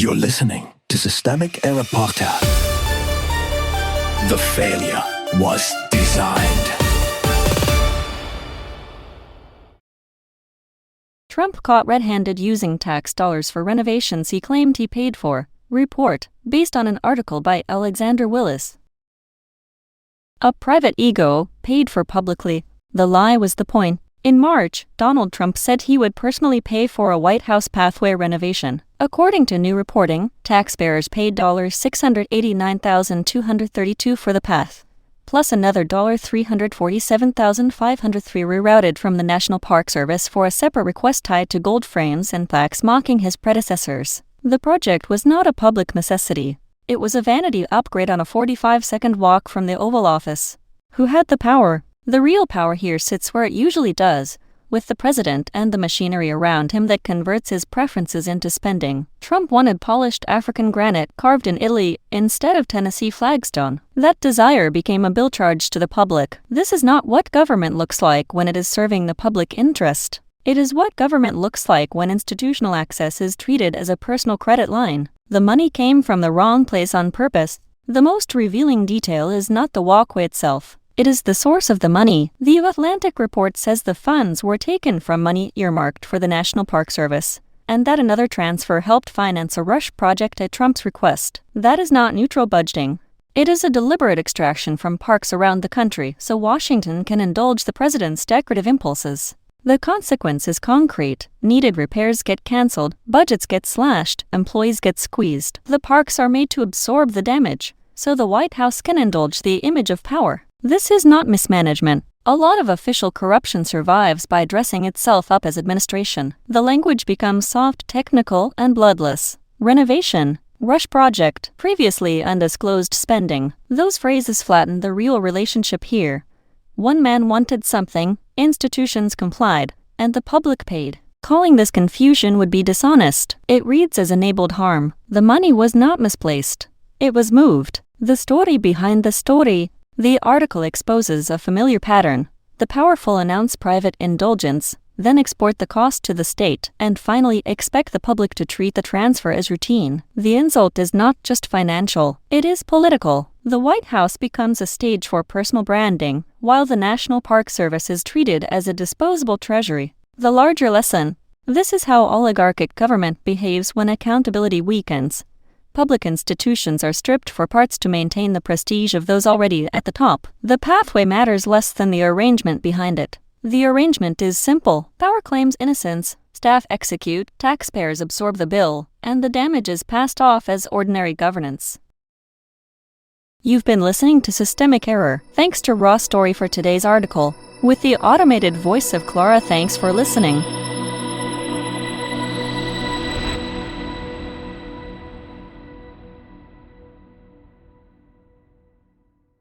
You're listening to Systemic Error Podcast. The failure was designed. Trump caught red-handed using tax dollars for renovations he claimed he paid for. Report, based on an article by Alexander Willis. A private ego, paid for publicly. The lie was the point. In March, Donald Trump said he would personally pay for a White House pathway renovation. According to new reporting, taxpayers paid $689,232 for the path, plus another $347,503 rerouted from the National Park Service for a separate request tied to gold frames and plaques mocking his predecessors. The project was not a public necessity. It was a vanity upgrade on a 45-second walk from the Oval Office. Who had the power? The real power here sits where it usually does, with the president and the machinery around him that converts his preferences into spending. Trump wanted polished African granite carved in Italy instead of Tennessee flagstone. That desire became a bill charge to the public. This is not what government looks like when it is serving the public interest. It is what government looks like when institutional access is treated as a personal credit line. The money came from the wrong place on purpose. The most revealing detail is not the walkway itself. It is the source of the money. The Atlantic report says the funds were taken from money earmarked for the National Park Service, and that another transfer helped finance a rush project at Trump's request. That is not neutral budgeting. It is a deliberate extraction from parks around the country so Washington can indulge the president's decorative impulses. The consequence is concrete. Needed repairs get canceled, budgets get slashed, employees get squeezed. The parks are made to absorb the damage, so the White House can indulge the image of power. This is not mismanagement. A lot of official corruption survives by dressing itself up as administration. The language becomes soft, technical, and bloodless. Renovation, rush project, previously undisclosed spending. Those phrases flatten the real relationship here. One man wanted something, institutions complied, and the public paid. Calling this confusion would be dishonest. It reads as enabled harm. The money was not misplaced. It was moved. The story behind the story. The article exposes a familiar pattern. The powerful announce private indulgence, then export the cost to the state, and finally expect the public to treat the transfer as routine. The insult is not just financial, it is political. The White House becomes a stage for personal branding, while the National Park Service is treated as a disposable treasury. The larger lesson: this is how oligarchic government behaves when accountability weakens. Public institutions are stripped for parts to maintain the prestige of those already at the top. The pathway matters less than the arrangement behind it. The arrangement is simple. Power claims innocence, staff execute, taxpayers absorb the bill, and the damage is passed off as ordinary governance. You've been listening to Systemic Error. Thanks to Raw Story for today's article. With the automated voice of Clara, thanks for listening.